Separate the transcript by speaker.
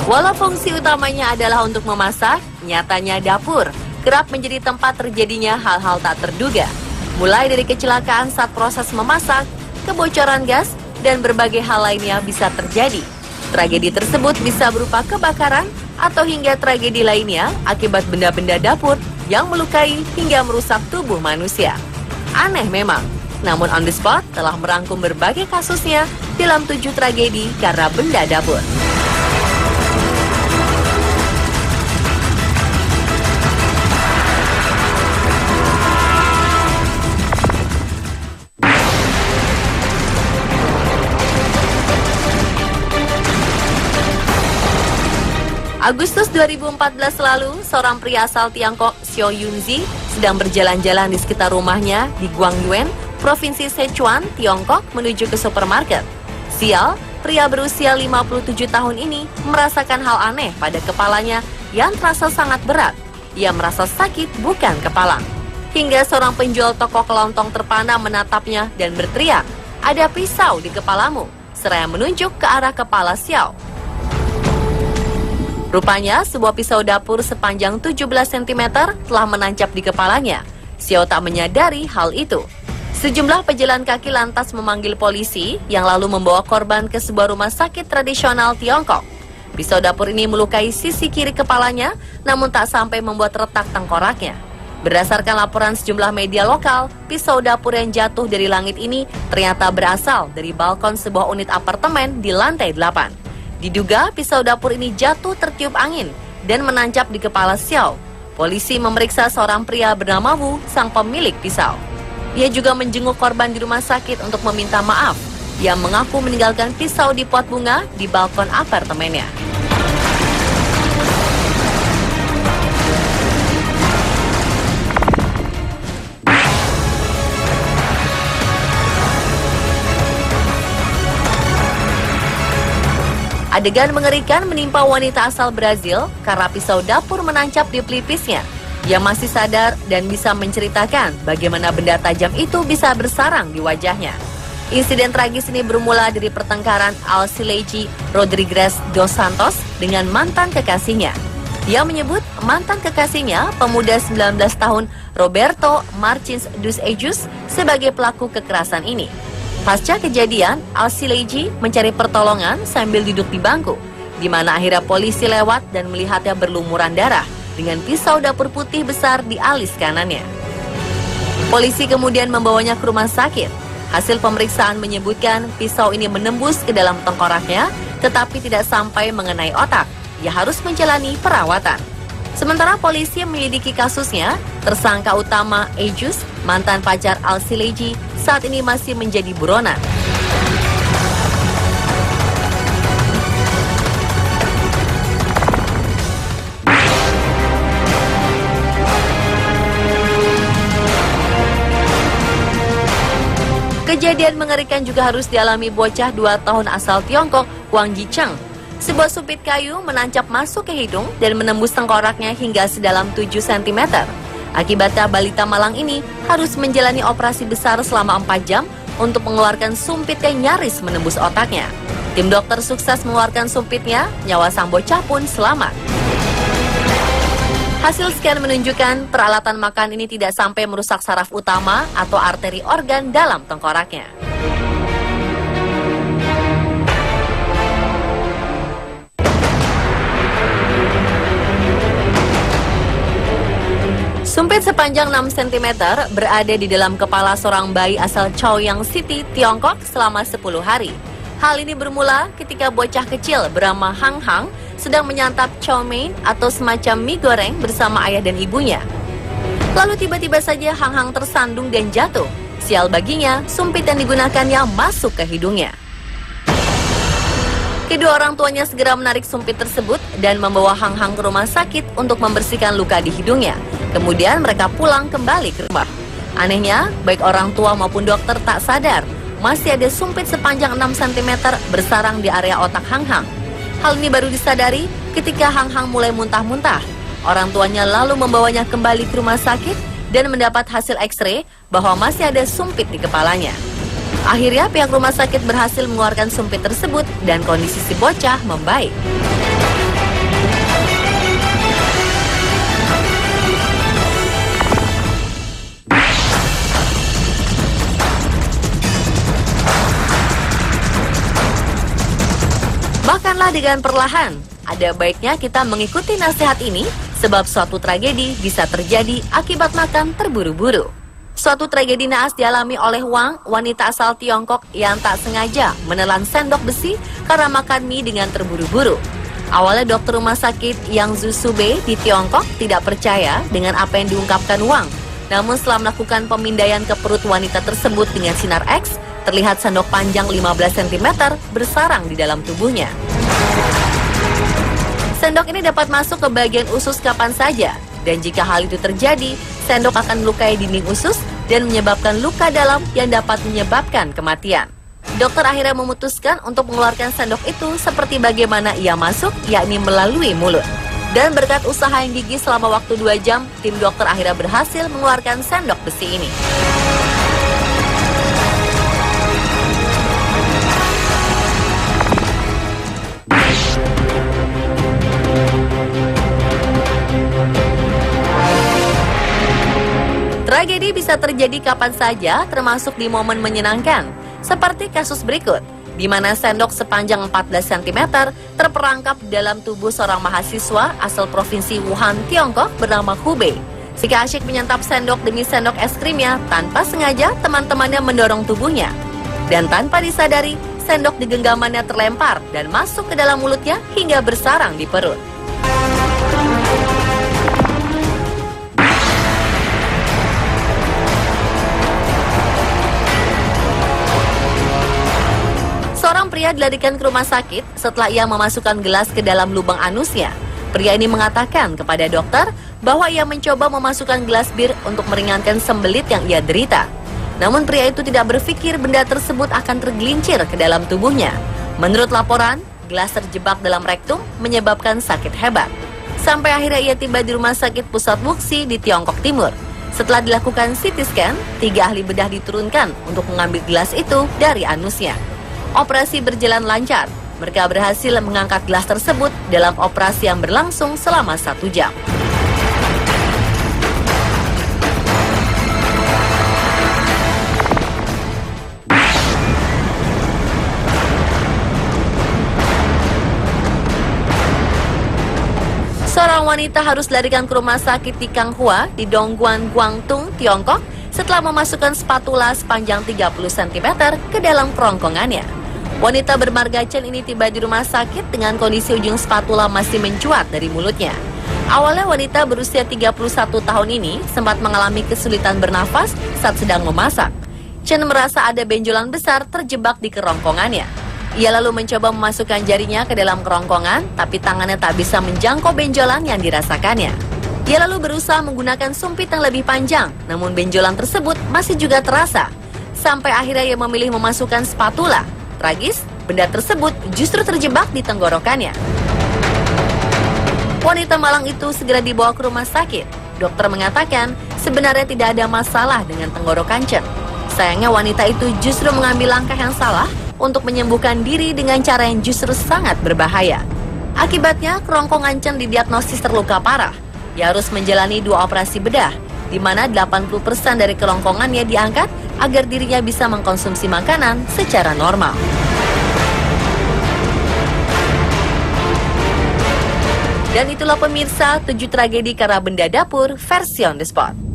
Speaker 1: Walau fungsi utamanya adalah untuk memasak, nyatanya dapur kerap menjadi tempat terjadinya hal-hal tak terduga. Mulai dari kecelakaan saat proses memasak, kebocoran gas, dan berbagai hal lainnya bisa terjadi. Tragedi tersebut bisa berupa kebakaran atau hingga tragedi lainnya akibat benda-benda dapur yang melukai hingga merusak tubuh manusia. Aneh memang, namun On The Spot telah merangkum berbagai kasusnya dalam 7 tragedi karena benda dapur. Agustus 2014 lalu, seorang pria asal Tiongkok, Xiao Yunzi, sedang berjalan-jalan di sekitar rumahnya di Guangyuan, Provinsi Sichuan, Tiongkok, menuju ke supermarket. Sial, pria berusia 57 tahun ini merasakan hal aneh pada kepalanya yang terasa sangat berat. Ia merasa sakit bukan kepala. Hingga seorang penjual toko kelontong terpana menatapnya dan berteriak, "Ada pisau di kepalamu," seraya menunjuk ke arah kepala Xiao. Rupanya, sebuah pisau dapur sepanjang 17 cm telah menancap di kepalanya. Xiao tak menyadari hal itu. Sejumlah pejalan kaki lantas memanggil polisi yang lalu membawa korban ke sebuah rumah sakit tradisional Tiongkok. Pisau dapur ini melukai sisi kiri kepalanya, namun tak sampai membuat retak tengkoraknya. Berdasarkan laporan sejumlah media lokal, pisau dapur yang jatuh dari langit ini ternyata berasal dari balkon sebuah unit apartemen di lantai 8. Diduga pisau dapur ini jatuh tertiup angin dan menancap di kepala Xiao. Polisi memeriksa seorang pria bernama Wu, sang pemilik pisau. Ia juga menjenguk korban di rumah sakit untuk meminta maaf. Ia mengaku meninggalkan pisau di pot bunga di balkon apartemennya. Adegan mengerikan menimpa wanita asal Brazil karena pisau dapur menancap di pelipisnya. Ia masih sadar dan bisa menceritakan bagaimana benda tajam itu bisa bersarang di wajahnya. Insiden tragis ini bermula dari pertengkaran Alcileji Rodrigues dos Santos dengan mantan kekasihnya. Dia menyebut mantan kekasihnya, pemuda 19 tahun Roberto Martins dos Anjos, sebagai pelaku kekerasan ini. Pasca kejadian, Alcileji mencari pertolongan sambil duduk di bangku, di mana akhirnya polisi lewat dan melihatnya berlumuran darah dengan pisau dapur putih besar di alis kanannya. Polisi kemudian membawanya ke rumah sakit. Hasil pemeriksaan menyebutkan pisau ini menembus ke dalam tengkoraknya, tetapi tidak sampai mengenai otak. Ia harus menjalani perawatan. Sementara polisi menyelidiki kasusnya, tersangka utama Anjos, mantan pacar Alcileji, saat ini masih menjadi buronan. Kejadian mengerikan juga harus dialami bocah 2 tahun asal Tiongkok, Wang Jicheng. Sebuah sumpit kayu menancap masuk ke hidung dan menembus tengkoraknya hingga sedalam 7 cm. Akibatnya balita malang ini harus menjalani operasi besar selama 4 jam untuk mengeluarkan sumpit yang nyaris menembus otaknya. Tim dokter sukses mengeluarkan sumpitnya, nyawa sang bocah pun selamat. Hasil scan menunjukkan peralatan makan ini tidak sampai merusak saraf utama atau arteri organ dalam tengkoraknya. Sumpit sepanjang 6 cm berada di dalam kepala seorang bayi asal Chaoyang City, Tiongkok selama 10 hari. Hal ini bermula ketika bocah kecil bernama Hang Hang sedang menyantap chow mein atau semacam mie goreng bersama ayah dan ibunya. Lalu tiba-tiba saja Hang Hang tersandung dan jatuh. Sial baginya, sumpit yang digunakannya masuk ke hidungnya. Kedua orang tuanya segera menarik sumpit tersebut dan membawa Hang Hang ke rumah sakit untuk membersihkan luka di hidungnya. Kemudian mereka pulang kembali ke rumah. Anehnya, baik orang tua maupun dokter tak sadar masih ada sumpit sepanjang 6 cm bersarang di area otak Hang Hang. Hal ini baru disadari ketika Hang Hang mulai muntah-muntah. Orang tuanya lalu membawanya kembali ke rumah sakit dan mendapat hasil X-ray bahwa masih ada sumpit di kepalanya. Akhirnya pihak rumah sakit berhasil mengeluarkan sumpit tersebut dan kondisi si bocah membaik. Makanlah dengan perlahan. Ada baiknya kita mengikuti nasihat ini, sebab suatu tragedi bisa terjadi akibat makan terburu-buru. Suatu tragedi naas dialami oleh Wang, wanita asal Tiongkok yang tak sengaja menelan sendok besi karena makan mie dengan terburu-buru. Awalnya dokter rumah sakit Yang Zusube di Tiongkok tidak percaya dengan apa yang diungkapkan Wang. Namun setelah melakukan pemindaian ke perut wanita tersebut dengan sinar X, terlihat sendok panjang 15 cm bersarang di dalam tubuhnya. Sendok ini dapat masuk ke bagian usus kapan saja, dan jika hal itu terjadi, sendok akan melukai dinding usus dan menyebabkan luka dalam yang dapat menyebabkan kematian. Dokter akhirnya memutuskan untuk mengeluarkan sendok itu seperti bagaimana ia masuk, yakni melalui mulut. Dan berkat usaha yang gigih selama waktu 2 jam, tim dokter akhirnya berhasil mengeluarkan sendok besi ini. Tragedi bisa terjadi kapan saja, termasuk di momen menyenangkan. Seperti kasus berikut, di mana sendok sepanjang 14 cm terperangkap dalam tubuh seorang mahasiswa asal provinsi Wuhan, Tiongkok bernama Hubei. Si asyik menyantap sendok demi sendok es krimnya, tanpa sengaja teman-temannya mendorong tubuhnya. Dan tanpa disadari, sendok di genggamannya terlempar dan masuk ke dalam mulutnya hingga bersarang di perut. Seorang pria dilarikan ke rumah sakit setelah ia memasukkan gelas ke dalam lubang anusnya. Pria ini mengatakan kepada dokter bahwa ia mencoba memasukkan gelas bir untuk meringankan sembelit yang ia derita. Namun pria itu tidak berpikir benda tersebut akan tergelincir ke dalam tubuhnya. Menurut laporan, gelas terjebak dalam rektum menyebabkan sakit hebat. Sampai akhirnya ia tiba di rumah sakit pusat Wuxi di Tiongkok Timur. Setelah dilakukan CT scan, 3 ahli bedah diturunkan untuk mengambil gelas itu dari anusnya. Operasi berjalan lancar. Mereka berhasil mengangkat gelas tersebut dalam operasi yang berlangsung selama 1 jam. Seorang wanita harus dilarikan ke rumah sakit di Kanghua di Dongguan, Guangdong, Tiongkok setelah memasukkan spatula sepanjang 30 cm ke dalam kerongkongannya. Wanita bermarga Chen ini tiba di rumah sakit dengan kondisi ujung spatula masih mencuat dari mulutnya. Awalnya wanita berusia 31 tahun ini sempat mengalami kesulitan bernafas saat sedang memasak. Chen merasa ada benjolan besar terjebak di kerongkongannya. Ia lalu mencoba memasukkan jarinya ke dalam kerongkongan, tapi tangannya tak bisa menjangkau benjolan yang dirasakannya. Ia lalu berusaha menggunakan sumpit yang lebih panjang, namun benjolan tersebut masih juga terasa. Sampai akhirnya ia memilih memasukkan spatula. Tragis, benda tersebut justru terjebak di tenggorokannya. Wanita malang itu segera dibawa ke rumah sakit. Dokter mengatakan sebenarnya tidak ada masalah dengan tenggorokan Chen. Sayangnya wanita itu justru mengambil langkah yang salah untuk menyembuhkan diri dengan cara yang justru sangat berbahaya. Akibatnya, kerongkongan Chen didiagnosis terluka parah. Ia harus menjalani 2 operasi bedah, di mana 80% dari kerongkongannya diangkat agar dirinya bisa mengkonsumsi makanan secara normal. Dan itulah pemirsa 7 tragedi karena benda dapur versi On The Spot.